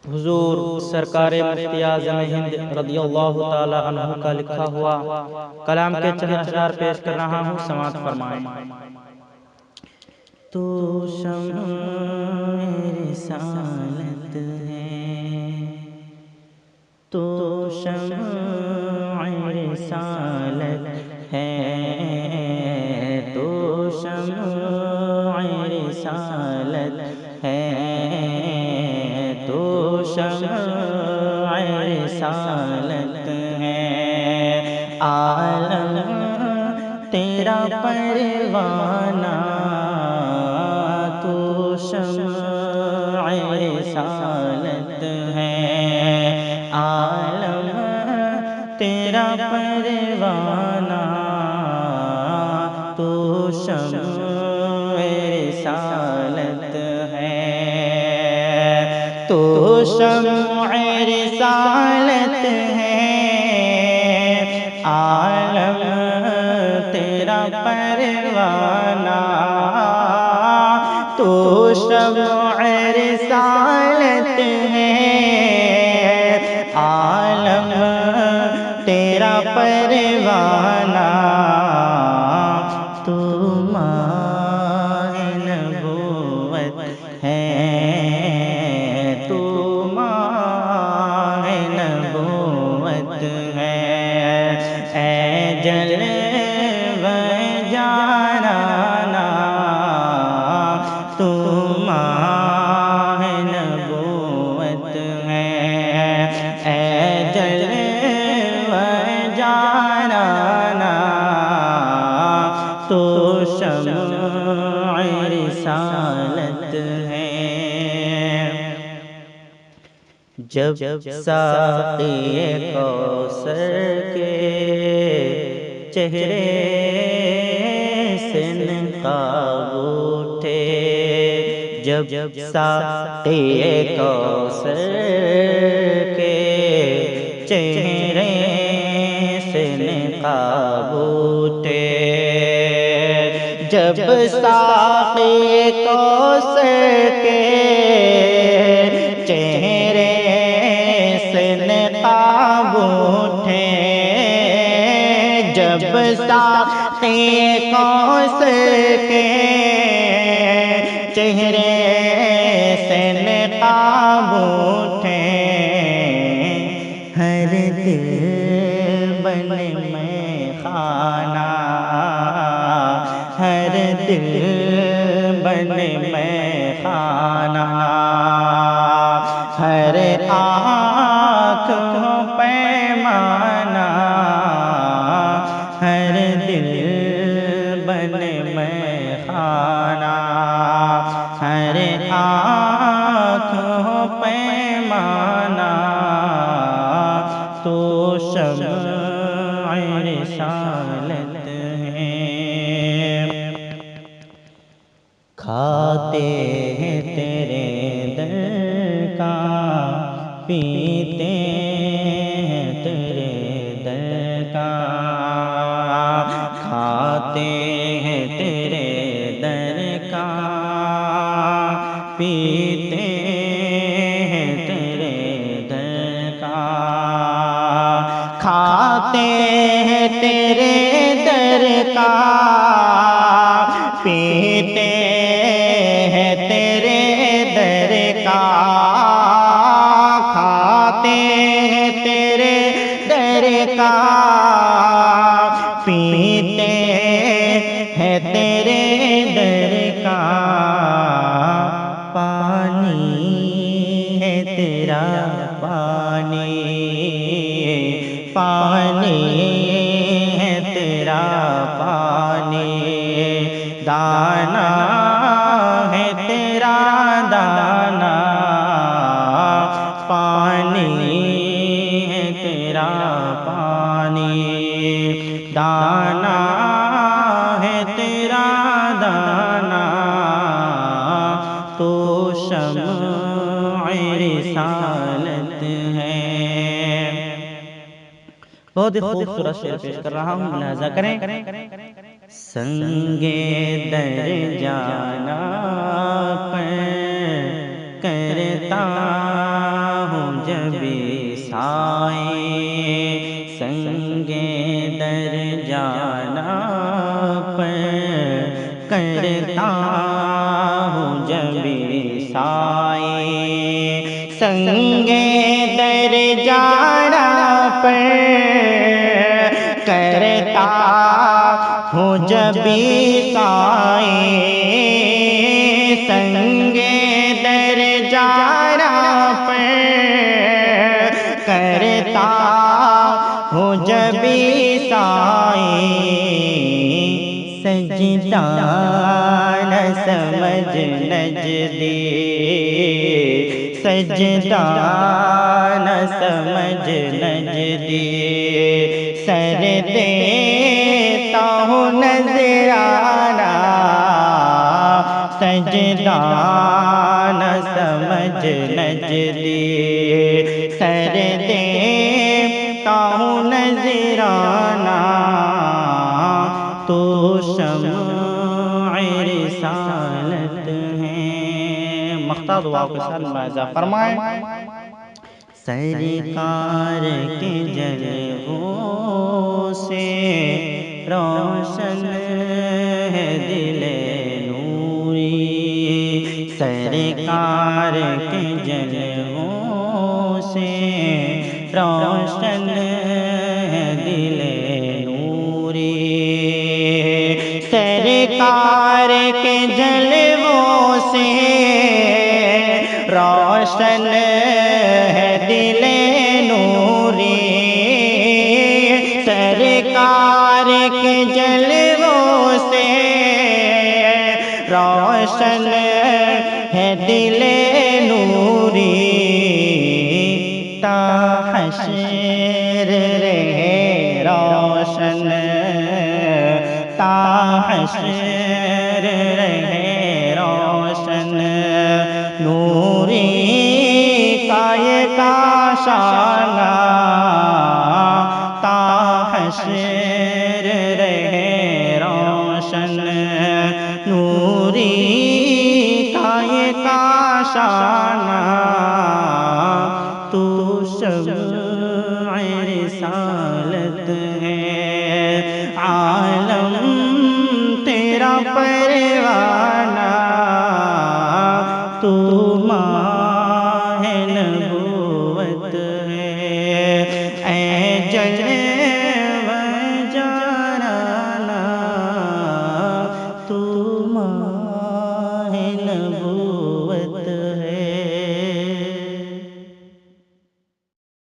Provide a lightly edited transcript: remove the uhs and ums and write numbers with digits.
حضور سرکار مفتی اعظم ہند رضی اللہ تعالی عنہ کا لکھا ہوا کلام کے چند اشعار پیش کر رہا ہوں، سماعت فرمائیں۔ تو شمع رسالت ہے، تو شمع رسالت ہے، تو شمع رسالت ہے، تو شمع رسالت ہے، عالم تیرا پروانہ، تو شمع رسالت ہے، عالم تیرا پروانہ، تو شمع رسالت ہے، تو شمع رسالت ہے، عالم تیرا پروانہ، تو شمع رسالت ہے، عالم تیرا پروانہ، تو ماہ نبوت ہے، تو ماہ نبوت ہے، اے جلوہ جانانا، تو ماہ نبوت ہے، اے جلوہ جانانا، تو شمع رسالت ہے۔ جب ساقی کوثر کے چہرے سے نقاب اٹھے، جب ساقی کوثر کے چہرے سے نقاب اٹھے، جب ساقی کوثر کے چہرے سے نقاب اٹھے، جب ساقی کوثر کے چہرے سے نقاب اٹھے، ہر دل بنے میں خانہ، ہر دل بنے میں خانہ، ہر آنکھ ہو پیمانہ، ہر دل بنے میں خانہ، ہر آنکھ ہو پیمانہ، تو شمع رسالت ہے۔ کھاتے ہیں تیرے در کا، پیتے ہیں تیرے در کا، کھاتے ہیں تیرے در کا، پیتے ہیں تیرے در کا، کھاتے ہیں تیرے در کا، پیتے ہیں تیرے در کا، کھاتے ہیں تیرے در کا، پیتے ہیں تیرے در کا، پانی ہے تیرا پانی، پانی ہے تیرا پانی، دانا ہے تیرا دانا، پانی ہے تیرا پانی، دانا ہے تیرا دانا، تو شمع رسالت ہے۔ بہت ہی خوبصورت شعر پیش کر رہا ہوں، ملاحظہ کریں۔ سنگ در جانا پر کرتا جبی سائے سنگے در جانا پر کرتا ہوں جبی سائے سنگے در جانا پر کرتا ہوں جبی سائے سنگے در جانا پر کرتا ہوں جبی سائے سجدہ نہ سمجھ نجدی سجدہ نہ سمجھ نجدی سر دیتا ہوں نذرانہ سجدہ نہ سمجھ نجدی سر دیتا ہوں نذرانہ تو شمع رسالت ہے مختار دعا کے ساتھ ملاحظہ فرمائیں سرکار کے جلووں سے روشن ہے دل نوری سرکار کے جلووں سے روشن ہے دل نوری سرکار کے جلووں سے روشن ہے دل نوری سرکار کے جلووں سے روشن ہے دل نوری تا حشر رہے روشن تا حشر رہے روشن نوری کا یہ کاشانہ تا حشر رہے روشن نوری کا یہ کاشانہ تو شب